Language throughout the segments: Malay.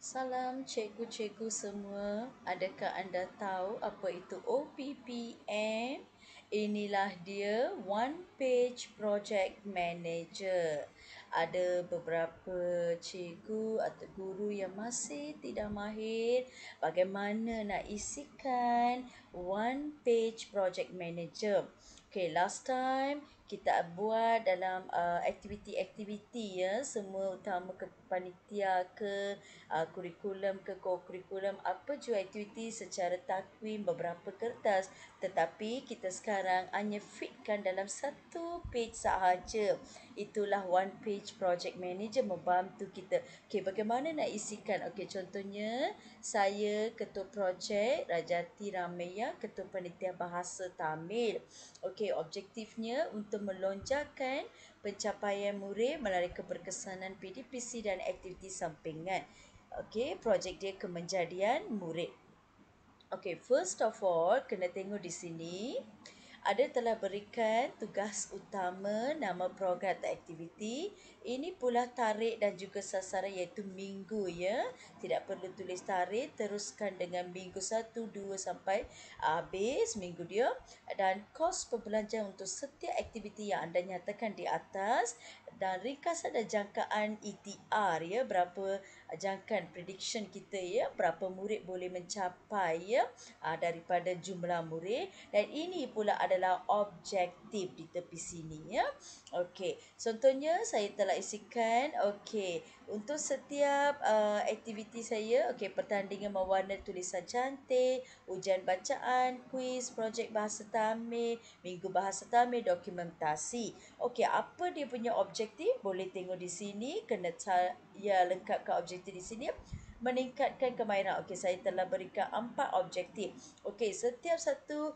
Salam cikgu-cikgu semua. Adakah anda tahu apa itu OPPM? Inilah dia One Page Project Manager. Ada beberapa cikgu atau guru yang masih tidak mahir bagaimana nak isikan One Page Project Manager. Okay, last time kita buat dalam aktiviti-aktiviti ya, semua utama ke panitia ke kurikulum ke co-kurikulum, apa jua aktiviti secara takwim beberapa kertas, tetapi kita sekarang hanya fitkan dalam satu page sahaja. Itulah One Page Project Manager membantu kita. Okey, bagaimana nak isikan? Okey, contohnya saya ketua projek Rajati Rameya, ketua panitia bahasa Tamil. Okey, objektifnya untuk melonjakkan pencapaian murid melalui keberkesanan PDPC dan aktiviti sampingan. Okey, projek dia kemenjadian murid. Okey, first of all, kena tengok di sini. Ada telah berikan tugas utama, nama program atau aktiviti. Ini pula tarikh dan juga sasaran iaitu minggu ya. Tidak perlu tulis tarikh, teruskan dengan minggu 1, 2 sampai habis minggu dia. Dan kos perbelanjaan untuk setiap aktiviti yang anda nyatakan di atas. Dan ringkasan dan jangkaan ETR ya, berapa jangkaan prediction kita ya, berapa murid boleh mencapai ya daripada jumlah murid. Dan ini pula adalah objektif di tepi sini ya. Okey, contohnya saya telah isikan untuk setiap aktiviti saya, pertandingan mewarna tulisan cantik, ujian bacaan, kuis, projek bahasa Tamil, minggu bahasa Tamil, dokumentasi. Okey, apa dia punya objektif? Boleh tengok di sini, kena lengkapkan objektif di sini. Meningkatkan kemahiran. Okey, saya telah berikan 4 objektif. Okey, setiap satu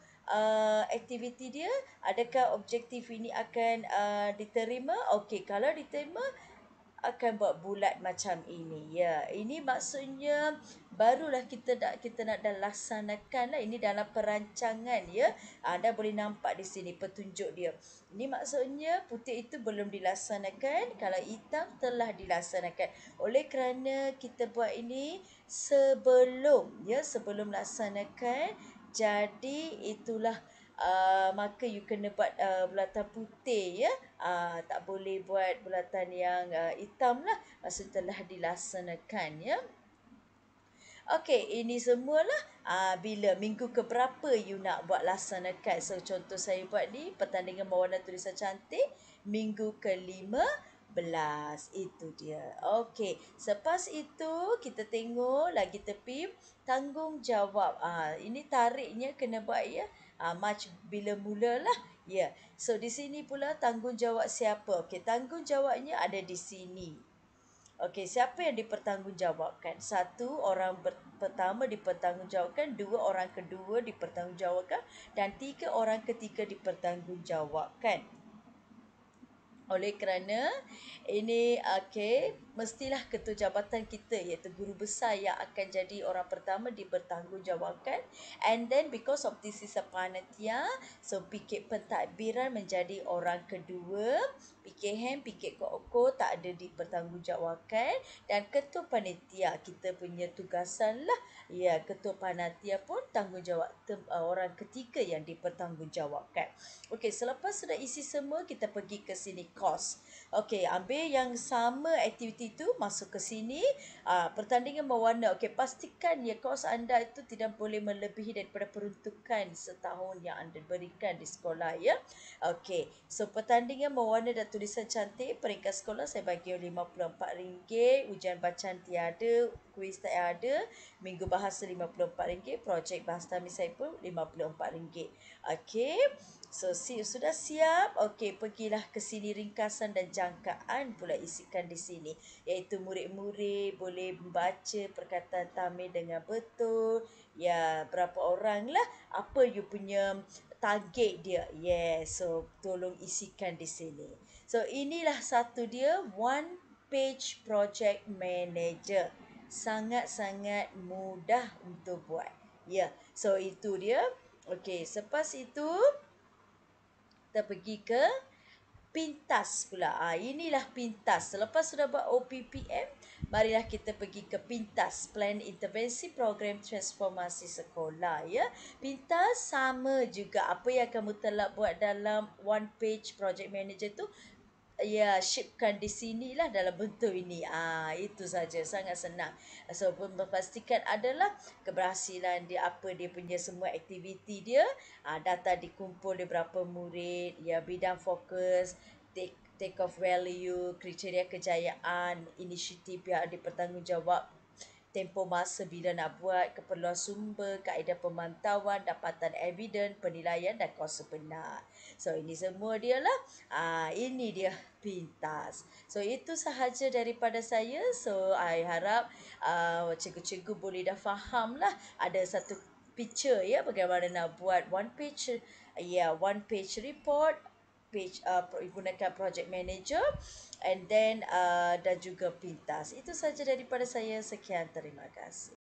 aktiviti dia, adakah objektif ini akan diterima? Okey, kalau diterima akan buat bulat macam ini. Ya, ini maksudnya barulah kita nak dah laksanakan lah. Ini dalam perancangan ya. Anda boleh nampak di sini petunjuk dia. Ini maksudnya putih itu belum dilaksanakan, kalau hitam telah dilaksanakan. Oleh kerana kita buat ini sebelum laksanakan, jadi itulah maka you kena buat bulatan putih ya. Tak boleh buat bulatan yang hitam lah, maksud telah dilaksanakan ya. Okey, ini semualah bila minggu ke berapa you nak buat laksanakan. So contoh saya buat ni pertandingan mewarna tulisan cantik minggu ke-15. Itu dia. Okey, selepas itu kita tengok lagi tepi tanggungjawab. Ini tarikhnya kena buat ya. March bila mulalah. Ya. So di sini pula tanggungjawab siapa? Okey, tanggungjawabnya ada di sini. Okey, siapa yang dipertanggungjawabkan? Satu, orang pertama dipertanggungjawabkan. Dua, orang kedua dipertanggungjawabkan. Dan tiga, orang ketiga dipertanggungjawabkan. Oleh kerana ini mestilah ketua jabatan kita iaitu guru besar yang akan jadi orang pertama dipertanggungjawabkan, and then because of this is a panitia, so PK pentadbiran menjadi orang kedua, PKM, PK Koko tak ada dipertanggungjawabkan, dan ketua panitia kita punya tugasan lah ya, ketua panitia pun tanggungjawab orang ketiga yang dipertanggungjawabkan. Okey, selepas sudah isi semua, kita pergi ke sini kos. Okey, ambil yang sama aktiviti tu masuk ke sini. Pertandingan mewarna. Okey, pastikan ya kos anda itu tidak boleh melebihi daripada peruntukan setahun yang anda berikan di sekolah ya. Okey, so pertandingan mewarna dan tulisan cantik peringkat sekolah saya bagi RM54, ujian bacaan tiada, kuis tak ada, minggu bahasa RM54, projek bahasa Tamil saya pun RM54. Okey. So, sudah siap? Okey, pergilah ke sini ringkasan dan jangkaan pula isikan di sini. Iaitu murid-murid boleh membaca perkataan Tamil dengan betul. Ya, berapa orang lah. Apa you punya target dia. Yes, so tolong isikan di sini. So, inilah satu dia One Page Project Manager. Sangat-sangat mudah untuk buat. Ya, so itu dia. Okey, selepas itu kita pergi ke Pintas pula. Inilah pintas. Selepas sudah buat OPPM, marilah kita pergi ke pintas. Plan Intervensi Program Transformasi Sekolah. Ya, pintas sama juga apa yang kamu telah buat dalam one page project manager tu. Ya, shipkan di sinilah dalam bentuk ini. Itu saja, sangat senang. So, memastikan adalah keberhasilan dia, apa dia punya semua aktiviti dia, data dikumpul dia berapa murid, ya bidang fokus, take off value, kriteria kejayaan, inisiatif yang dipertanggungjawab, tempoh masa bila nak buat, keperluan sumber, kaedah pemantauan, dapatan eviden, penilaian dan kos sebenar. So ini semua dia lah. Ini dia pintas. So itu sahaja daripada saya. So I harap cikgu-cikgu boleh dah faham lah. Ada satu picture ya bagaimana nak buat one page report, gunakan project manager, and then dan juga pintas. Itu saja daripada saya. Sekian, terima kasih.